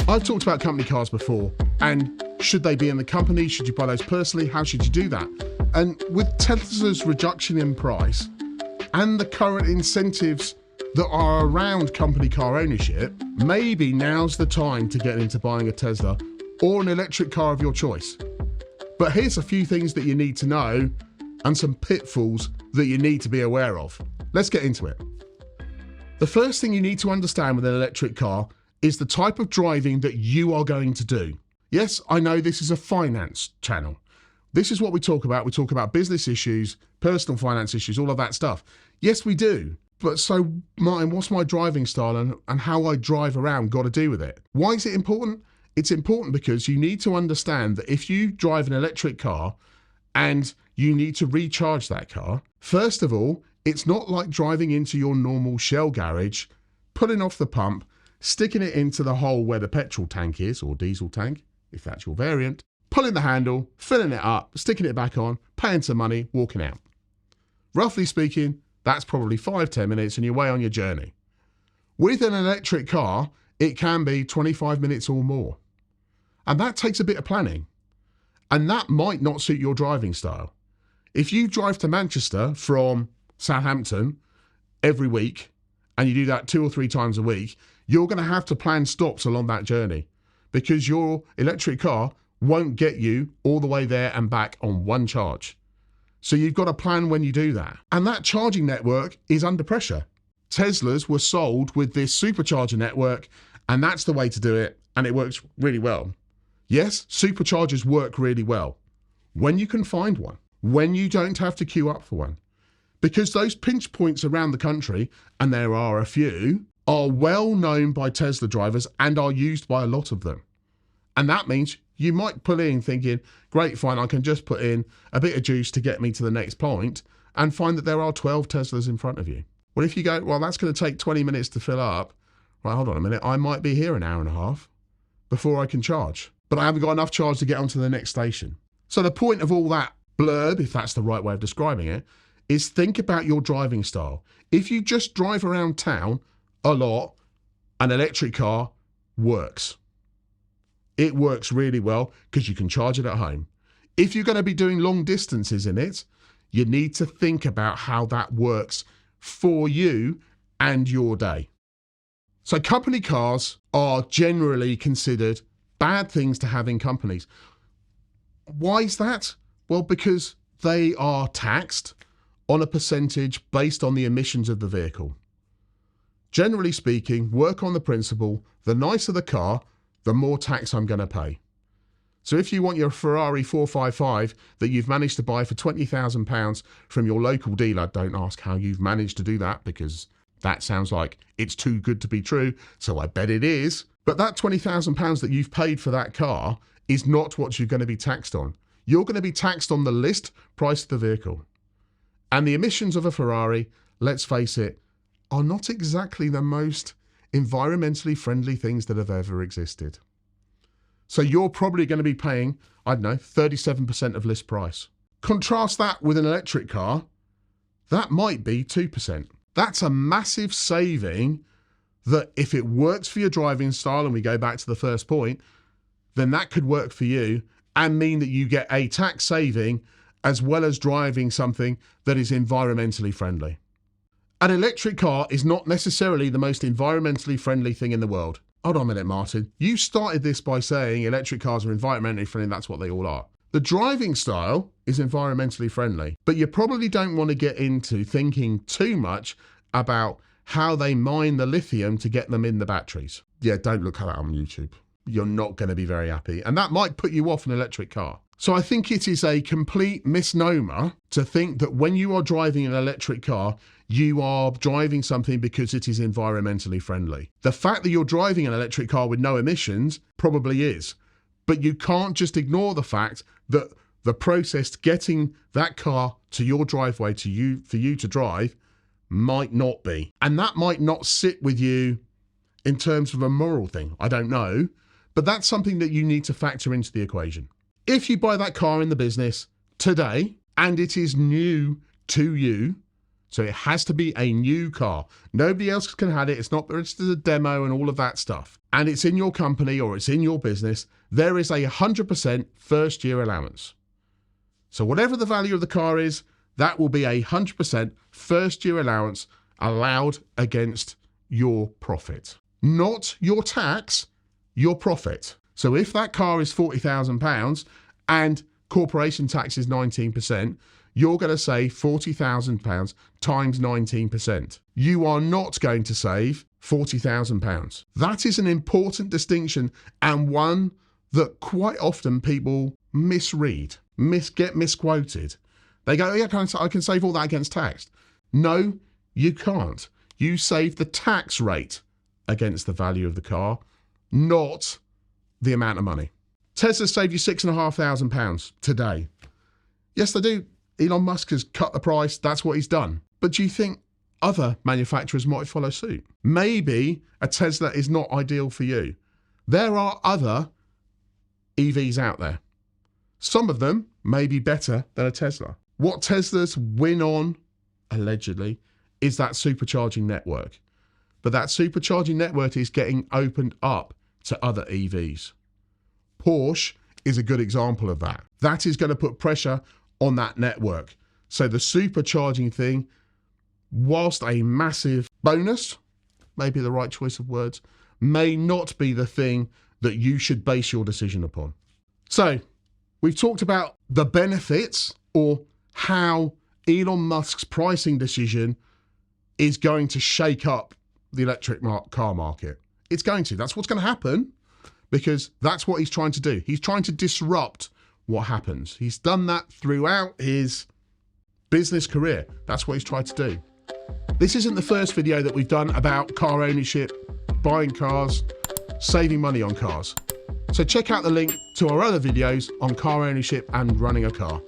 I've talked about company cars before, and should they be in the company? Should you buy those personally? How should you do that? And with Tesla's reduction in price and the current incentives that are around company car ownership, maybe now's the time to get into buying a Tesla or an electric car of your choice. But here's a few things that you need to know and some pitfalls that you need to be aware of. Let's get into it. The first thing you need to understand with an electric car is the type of driving that you are going to do. Yes, I know this is a finance channel. This is what we talk about. We talk about business issues, personal finance issues, all of that stuff. Yes, we do. But so, Martin, what's my driving style and how I drive around got to do with it? Why is it important? It's important because you need to understand that if you drive an electric car and you need to recharge that car, first of all, it's not like driving into your normal Shell garage, pulling off the pump, sticking it into the hole where the petrol tank is, or diesel tank, if that's your variant, pulling the handle, filling it up, sticking it back on, paying some money, walking out. Roughly speaking, that's probably 5-10 minutes and you're way on your journey. With an electric car, it can be 25 minutes or more. And that takes a bit of planning. And that might not suit your driving style. If you drive to Manchester from Southampton every week, and you do that 2 or 3 times a week, you're going to have to plan stops along that journey because your electric car won't get you all the way there and back on one charge. So you've got to plan when you do that. And that charging network is under pressure. Teslas were sold with this supercharger network, and that's the way to do it, and it works really well. Yes, superchargers work really well when you can find one, when you don't have to queue up for one. Because those pinch points around the country, and there are a few, are well known by Tesla drivers and are used by a lot of them. And that means you might pull in thinking, great, fine, I can just put in a bit of juice to get me to the next point and find that there are 12 Teslas in front of you. Well, if you go, well, that's going to take 20 minutes to fill up, right, hold on a minute, I might be here an hour and a half before I can charge, but I haven't got enough charge to get onto the next station. So the point of all that blurb, if that's the right way of describing it, is think about your driving style. If you just drive around town a lot, an electric car works. It works really well because you can charge it at home. If you're going to be doing long distances in it, you need to think about how that works for you and your day. So company cars are generally considered bad things to have in companies. Why is that? Well, because they are taxed on a percentage based on the emissions of the vehicle. Generally speaking, work on the principle, the nicer the car, the more tax I'm going to pay. So if you want your Ferrari 455 that you've managed to buy for £20,000 from your local dealer, don't ask how you've managed to do that because that sounds like it's too good to be true, so I bet it is. But that £20,000 that you've paid for that car is not what you're going to be taxed on. You're going to be taxed on the list price of the vehicle. And the emissions of a Ferrari, let's face it, are not exactly the most environmentally friendly things that have ever existed. So you're probably going to be paying, I don't know, 37% of list price. Contrast that with an electric car, that might be 2%. That's a massive saving that if it works for your driving style, and we go back to the first point, then that could work for you and mean that you get a tax saving as well as driving something that is environmentally friendly. An electric car is not necessarily the most environmentally friendly thing in the world. Hold on a minute, Martin. You started this by saying electric cars are environmentally friendly, and that's what they all are. The driving style is environmentally friendly, but you probably don't want to get into thinking too much about how they mine the lithium to get them in the batteries. Yeah, don't look at that on YouTube. You're not going to be very happy, and that might put you off an electric car. So I think it is a complete misnomer to think that when you are driving an electric car, you are driving something because it is environmentally friendly. The fact that you're driving an electric car with no emissions probably is, but you can't just ignore the fact that the process getting that car to your driveway for you to drive might not be. And that might not sit with you in terms of a moral thing. I don't know, but that's something that you need to factor into the equation. If you buy that car in the business today and it is new to you, So it has to be a new car. Nobody else can have it. It's not registered as a demo and all of that stuff. And it's in your company or it's in your business. There is a 100% first year allowance. So whatever the value of the car is, that will be a 100% first year allowance allowed against your profit. Not your tax, your profit. So if that car is £40,000 and corporation tax is 19%, you're going to save £40,000 times 19%. You are not going to save £40,000. That is an important distinction, and one that quite often people misread, get misquoted. They go, yeah, I can save all that against tax. No, you can't. You save the tax rate against the value of the car, not the amount of money. Tesla saved you £6,500 today. Yes, they do. Elon Musk has cut the price. That's what he's done. But do you think other manufacturers might follow suit? Maybe a Tesla is not ideal for you. There are other EVs out there. Some of them may be better than a Tesla. What Teslas win on, allegedly, is that supercharging network. But that supercharging network is getting opened up to other EVs. Porsche is a good example of that. That is going to put pressure on that network. So the supercharging thing, whilst a massive bonus, maybe the right choice of words, may not be the thing that you should base your decision upon. So we've talked about the benefits, or how Elon Musk's pricing decision is going to shake up the electric car market. It's going to. That's what's going to happen, because that's what he's trying to do. He's trying to disrupt what happens. He's done that throughout his business career. That's what he's tried to do. This isn't the first video that we've done about car ownership, buying cars, saving money on cars. So check out the link to our other videos on car ownership and running a car.